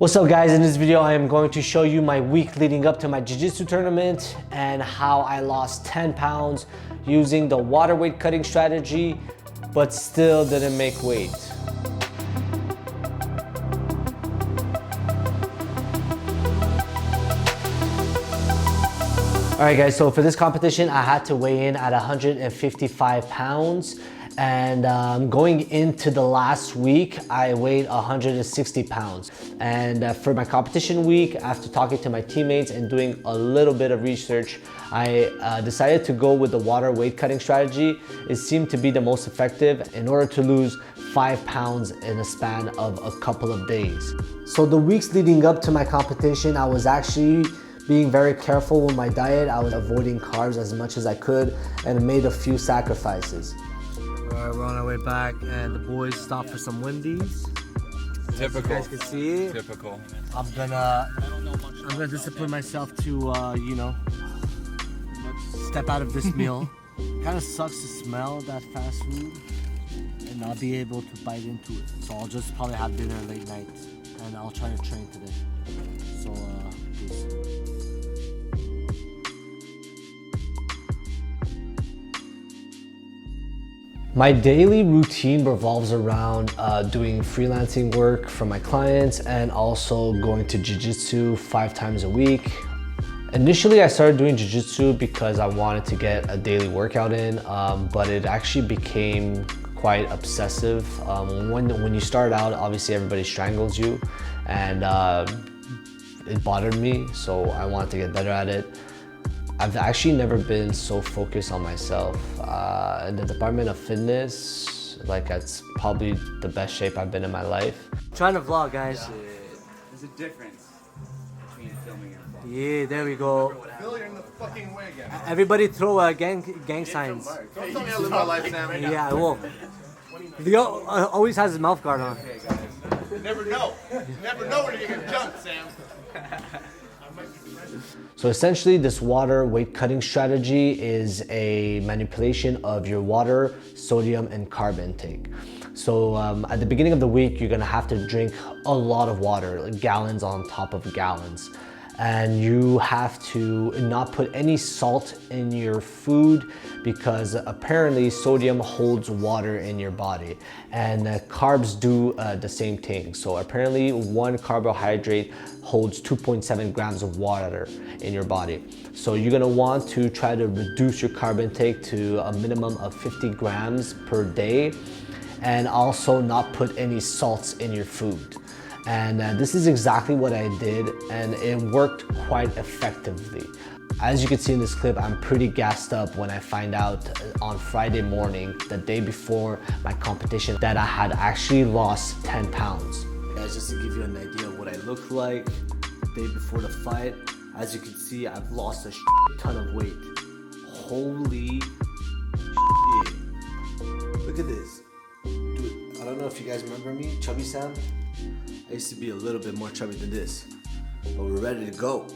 What's up guys, in this video I am going to show you my week leading up to my jiu-jitsu tournament and how I lost 10 pounds using the water weight cutting strategy but still didn't make weight. Alright guys, so for this competition I had to weigh in at 155 pounds. And going into the last week, I weighed 160 pounds. And for my competition week, after talking to my teammates and doing a little bit of research, I decided to go with the water weight cutting strategy. It seemed to be the most effective in order to lose 5 pounds in a span of a couple of days. So the weeks leading up to my competition, I was actually being very careful with my diet. I was avoiding carbs as much as I could and made a few sacrifices. Alright, we're on our way back and the boys stopped for some Wendy's. Typical. As you guys can see. Typical. I'm gonna discipline myself to step out of this meal. Kind of sucks to smell that fast food and not be able to bite into it. So I'll just probably have dinner late night and I'll try to train today. So peace. My daily routine revolves around doing freelancing work for my clients and also going to jiu-jitsu 5 times a week. Initially, I started doing jiu-jitsu because I wanted to get a daily workout in, but it actually became quite obsessive. When you start out, obviously everybody strangles you and it bothered me, so I wanted to get better at it. I've actually never been so focused on myself. In the department of fitness, like that's probably the best shape I've been in my life. I'm trying to vlog, guys. There's a difference between filming and vlogging. Yeah, there we go. Bill, you're in the fucking way again. Everybody throw gang signs. Don't tell me I live my life, Sam. Yeah, I will. Leo always has his mouth guard on. You never know. You never know when you're gonna get jumped, Sam. So essentially this water weight cutting strategy is a manipulation of your water, sodium, and carb intake. So at the beginning of the week, you're gonna have to drink a lot of water, like gallons on top of gallons. And you have to not put any salt in your food because apparently sodium holds water in your body and carbs do the same thing. So apparently one carbohydrate holds 2.7 grams of water in your body. So you're gonna want to try to reduce your carb intake to a minimum of 50 grams per day and also not put any salts in your food. And this is exactly what I did and it worked quite effectively. As you can see in this clip, I'm pretty gassed up when I find out on Friday morning, the day before my competition, that I had actually lost 10 pounds. Guys, just to give you an idea of what I look like the day before the fight, as you can see, I've lost a ton of weight. Holy shit. Look at this. Dude, I don't know if you guys remember me, Chubby Sam. I used to be a little bit more chubby than this, but we're ready to go.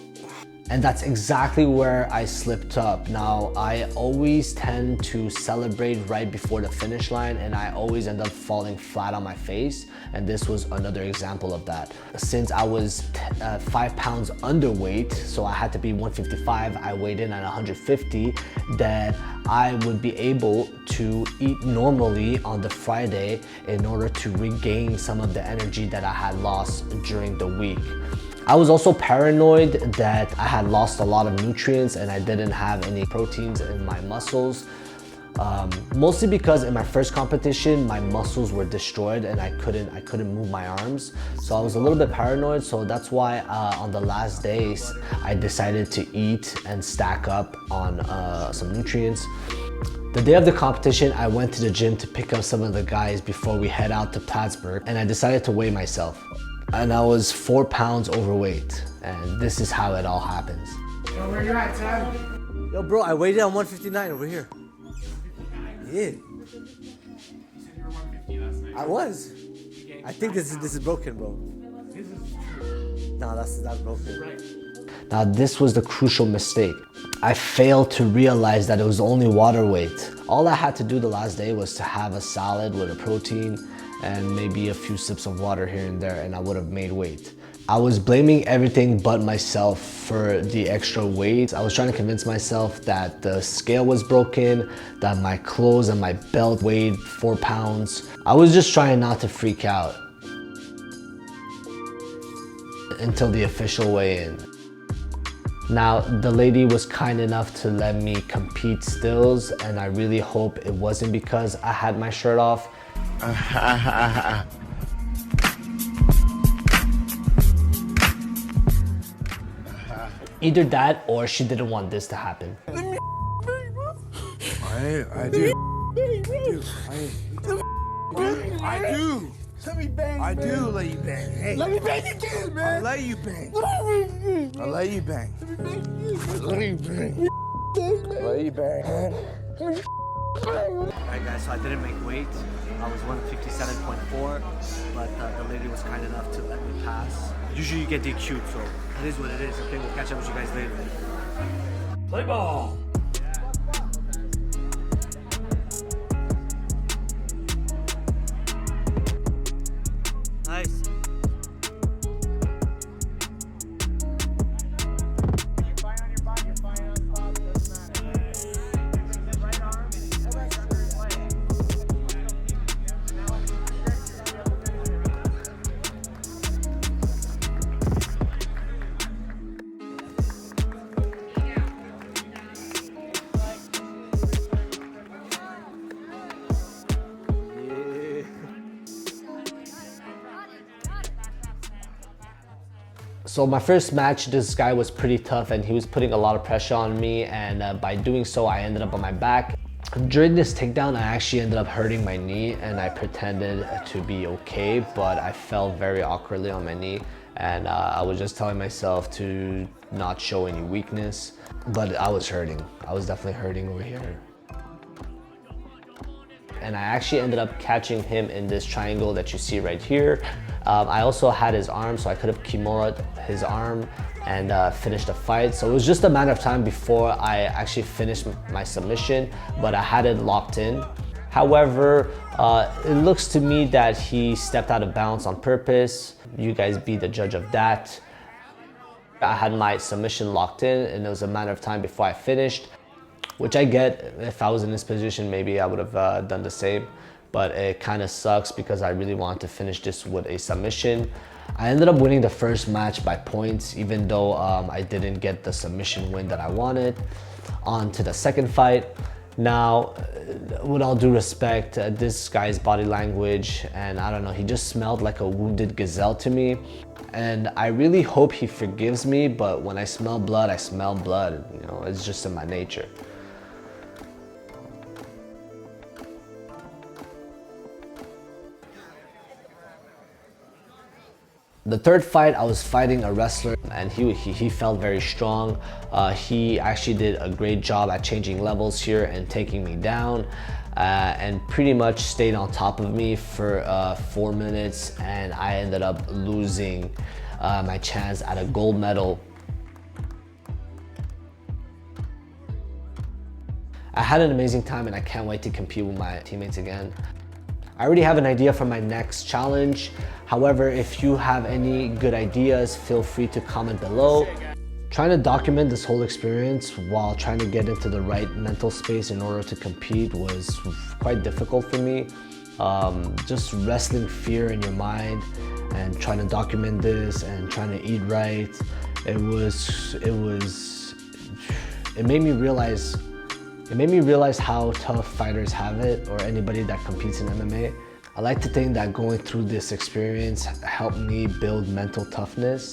And that's exactly where I slipped up. Now, I always tend to celebrate right before the finish line and I always end up falling flat on my face. And this was another example of that. Since I was 5 pounds underweight, so I had to be 155, I weighed in at 150, that I would be able to eat normally on the Friday in order to regain some of the energy that I had lost during the week. I was also paranoid that I had lost a lot of nutrients and I didn't have any proteins in my muscles. Mostly because in my first competition, my muscles were destroyed and I couldn't move my arms. So I was a little bit paranoid. So that's why on the last days, I decided to eat and stack up on some nutrients. The day of the competition, I went to the gym to pick up some of the guys before we head out to Plattsburgh and I decided to weigh myself. And I was 4 pounds overweight. And this is how it all happens. Yo, where you at, Sam? Yo, bro, I weighed in at 159 over here. Yeah. You said you were 150 last night. I was. I think this is broken, bro. This is true. No, that's broken. Right. Now this was the crucial mistake. I failed to realize that it was only water weight. All I had to do the last day was to have a salad with a protein and maybe a few sips of water here and there and I would have made weight. I was blaming everything but myself for the extra weight. I was trying to convince myself that the scale was broken, that my clothes and my belt weighed 4 pounds. I was just trying not to freak out until the official weigh-in. Now, the lady was kind enough to let me compete stills, and I really hope it wasn't because I had my shirt off. Either that or she didn't want this to happen. I do. I do. Let me bang. I do let you bang. Hey. Let me bang again, man. I let you bang. I let you bang. Let you bang. Let you bang. Alright guys, so I didn't make weight. I was 157.4, but the lady was kind enough to let me pass. Usually you get DQ'd, so it is what it is. Okay, we'll catch up with you guys later. Play ball. Nice. So my first match, this guy was pretty tough and he was putting a lot of pressure on me, and by doing so, I ended up on my back. During this takedown, I actually ended up hurting my knee, and I pretended to be okay, but I fell very awkwardly on my knee, and I was just telling myself to not show any weakness, but I was hurting. I was definitely hurting over here. And I actually ended up catching him in this triangle that you see right here. I also had his arm, so I could have kimura'd his arm and finished the fight. So it was just a matter of time before I actually finished my submission, but I had it locked in. However, it looks to me that he stepped out of bounds on purpose. You guys be the judge of that. I had my submission locked in, and it was a matter of time before I finished. Which I get. If I was in this position, maybe I would have done the same, but it kind of sucks because I really wanted to finish this with a submission. I ended up winning the first match by points, even though I didn't get the submission win that I wanted. On to the second fight. Now, with all due respect, this guy's body language, and I don't know, he just smelled like a wounded gazelle to me. And I really hope he forgives me, but when I smell blood, I smell blood. You know, it's just in my nature. The third fight, I was fighting a wrestler, and he felt very strong. He actually did a great job at changing levels here and taking me down, and pretty much stayed on top of me for 4 minutes, and I ended up losing my chance at a gold medal. I had an amazing time, and I can't wait to compete with my teammates again. I already have an idea for my next challenge. However, if you have any good ideas, feel free to comment below. Trying to document this whole experience while trying to get into the right mental space in order to compete was quite difficult for me. Just wrestling fear in your mind and trying to document this and trying to eat right. It made me realize how tough fighters have it, or anybody that competes in MMA. I like to think that going through this experience helped me build mental toughness,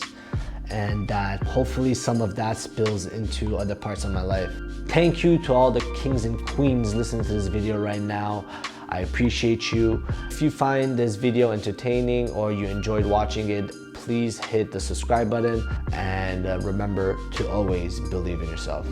and that hopefully some of that spills into other parts of my life. Thank you to all the kings and queens listening to this video right now. I appreciate you. If you find this video entertaining or you enjoyed watching it, please hit the subscribe button, and remember to always believe in yourself.